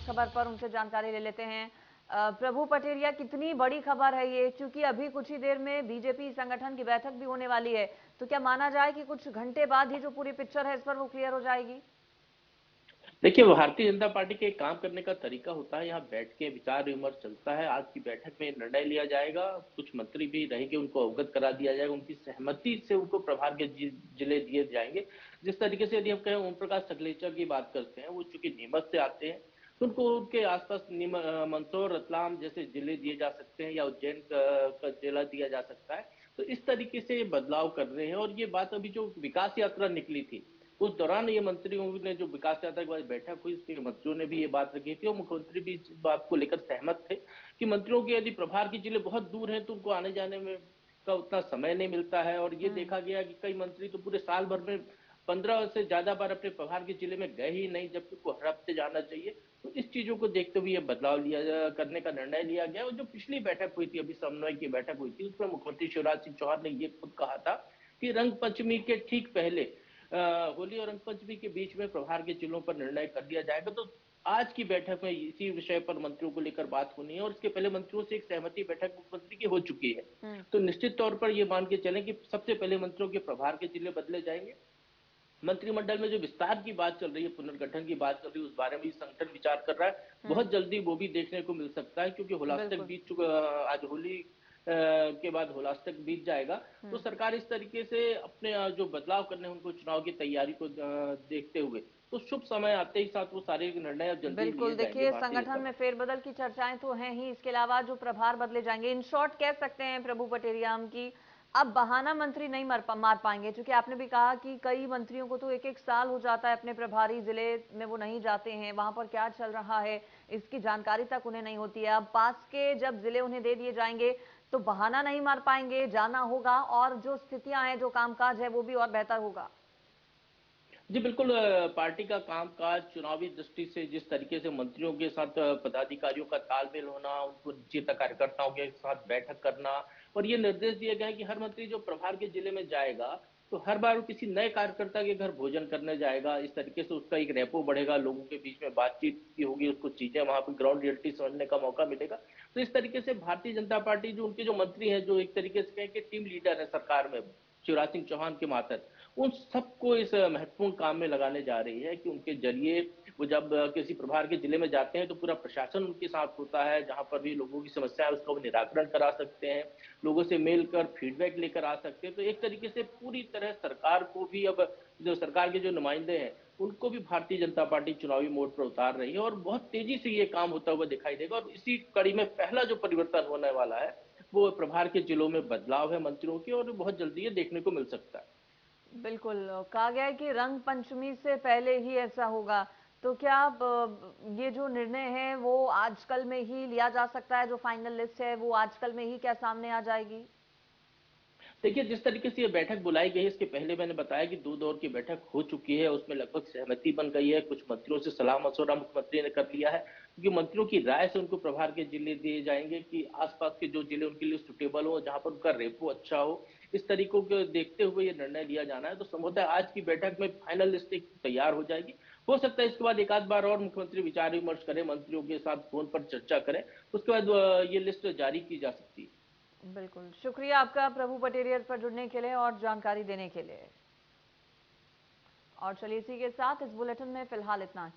खबर पर उनसे जानकारी ले लेते हैं। प्रभु पटेरिया, कितनी बड़ी खबर है ये, क्योंकि अभी कुछ ही देर में बीजेपी संगठन की बैठक भी होने वाली है, तो क्या माना जाए कि कुछ घंटे बाद ही जो पूरी पिक्चर है इस पर वो क्लियर हो जाएगी? देखिए, भारतीय जनता पार्टी के काम करने का तरीका होता है, यहाँ बैठ के विचार विमर्श चलता है। आज की बैठक में निर्णय लिया जाएगा, कुछ मंत्री भी रहेंगे, उनको अवगत करा दिया जाएगा, उनकी सहमति से उनको प्रभार के जिले दिए जाएंगे। जिस तरीके से यदि हम कहें ओम प्रकाश सकलेचा की बात करते हैं, वो चूंकि नीमच से आते हैं, तो उनको उनके आसपास मंदसौर, रतलाम जैसे जिले दिए जा सकते हैं, या उज्जैन का जिला दिया जा सकता है। तो इस तरीके से बदलाव कर रहे हैं। और ये बात अभी जो विकास यात्रा निकली थी, उस दौरान ये मंत्रियों ने जो विकास यात्रा के बाद बैठक हुई, उसके मंत्रियों ने भी ये बात रखी थी और मुख्यमंत्री भी इस बात को लेकर सहमत थे कि मंत्रियों के यदि प्रभार के जिले बहुत दूर हैं तो उनको आने जाने में का उतना समय नहीं मिलता है। और ये देखा गया कि कई मंत्री तो पूरे साल भर में 15 से ज्यादा बार अपने प्रभार के जिले में गए ही नहीं, जबकि उनको हर हफ्ते जाना चाहिए। तो इस चीजों को देखते हुए ये बदलाव करने का निर्णय लिया गया। और जो पिछली बैठक हुई थी, अभी समन्वय की बैठक हुई थी, उसमें मुख्यमंत्री शिवराज सिंह चौहान ने ये खुद कहा था कि रंग पंचमी के ठीक पहले होली और रंग पंचमी के बीच में प्रभार के जिलों पर निर्णय कर लिया जाएगा। तो आज की बैठक में इसी विषय पर मंत्रियों को लेकर बात होनी है, और इसके पहले मंत्रियों से एक सहमति बैठक मुख्यमंत्री की हो चुकी है। तो निश्चित तौर पर ये मान के चलें कि सबसे पहले मंत्रियों के प्रभार के जिले बदले जाएंगे। मंत्रिमंडल में जो विस्तार की बात चल रही है, पुनर्गठन की बात चल रही है, उस बारे में भी संगठन विचार कर रहा है। बहुत जल्दी वो भी देखने को मिल सकता है, क्योंकि होलास्तक बिल्कुल। बीत चुका। आज होली के बाद होलास्तक बीत जाएगा। तो सरकार इस तरीके से अपने जो बदलाव करने हैं उनको, चुनाव की तैयारी को देखते हुए, तो शुभ समय आते ही साथ वो सारे निर्णय अब जल्दी बिल्कुल, लिए जाएंगे देखिए भारतीय संगठन जनता में पार्टी। फेरबदल की चर्चाएं तो हैं ही, इसके अलावा जो प्रभार बदले जाएंगे, इन शॉर्ट कह सकते हैं प्रभु पटेरिया हम की अब बहाना मंत्री नहीं मार पाएंगे, क्योंकि आपने भी कहा कि कई मंत्रियों को तो एक एक साल हो जाता है अपने प्रभारी जिले में वो नहीं जाते हैं, वहां पर क्या चल रहा है इसकी जानकारी तक उन्हें नहीं होती है। अब पास के जब जिले उन्हें दे दिए जाएंगे तो बहाना नहीं मार पाएंगे, जाना होगा और जो स्थितियां हैं, जो कामकाज है वो भी और बेहतर होगा। जी बिल्कुल, पार्टी का कामकाज चुनावी दृष्टि से जिस तरीके से मंत्रियों के साथ पदाधिकारियों का तालमेल होना, उनको नीचे तक कार्यकर्ताओं के साथ बैठक करना, और ये निर्देश दिए गए कि हर मंत्री जो प्रभार के जिले में जाएगा तो हर बार वो किसी नए कार्यकर्ता के घर भोजन करने जाएगा। इस तरीके से उसका एक रेपो बढ़ेगा, लोगों के बीच में बातचीत की होगी, उसको चीजें वहां पर ग्राउंड रियलिटी समझने का मौका मिलेगा। तो इस तरीके से भारतीय जनता पार्टी, जो उनके जो मंत्री हैं, जो एक तरीके से कहें कि टीम लीडर है सरकार में शिवराज सिंह चौहान के मातहत, उन सबको इस महत्वपूर्ण काम में लगाने जा रही है कि उनके जरिए वो जब किसी प्रभार के जिले में जाते हैं तो पूरा प्रशासन उनके साथ होता है, जहां पर भी लोगों की समस्या है उसका वो निराकरण करा सकते हैं, लोगों से मेल कर फीडबैक लेकर आ सकते हैं। तो एक तरीके से पूरी तरह सरकार को भी अब, जो सरकार के जो नुमाइंदे हैं, उनको भी भारतीय जनता पार्टी चुनावी मोड पर उतार रही है, और बहुत तेजी से ये काम होता हुआ दिखाई देगा। और इसी कड़ी में पहला जो परिवर्तन होने वाला है, वो प्रभार के जिलों में बदलाव है मंत्रियों के, और बहुत जल्दी ये देखने को मिल सकता है। बिल्कुल, कहा गया है कि रंग पंचमी से पहले ही ऐसा होगा, तो क्या अब ये जो निर्णय है वो आजकल में ही लिया जा सकता है, जो फाइनल लिस्ट है वो आजकल में ही क्या सामने आ जाएगी? देखिए, जिस तरीके से ये बैठक बुलाई गई है, इसके पहले मैंने बताया कि 2 दौर की बैठक हो चुकी है, उसमें लगभग सहमति बन गई है। कुछ मंत्रियों से सलाह-मशवरा मुख्यमंत्री ने कर लिया है, क्योंकि मंत्रियों की राय से उनको प्रभार के जिले दिए जाएँगे कि आस-पास के जो जिले उनके लिए सूटेबल हो, जहाँ पर उनका रेपो अच्छा हो। इस तरीकों को देखते हुए ये निर्णय लिया जाना है। तो संभवतः आज की बैठक में फाइनल लिस्ट एक तैयार हो जाएगी। हो सकता है इसके बाद एक आध बार और मुख्यमंत्री विचार-विमर्श करें, मंत्रियों के साथ फ़ोन पर चर्चा करें, उसके बाद ये लिस्ट जारी की जा सकती है। बिल्कुल, शुक्रिया आपका प्रभु पटेरिया पर जुड़ने के लिए और जानकारी देने के लिए। और चलिए इसी के साथ इस बुलेटिन में फिलहाल इतना ही।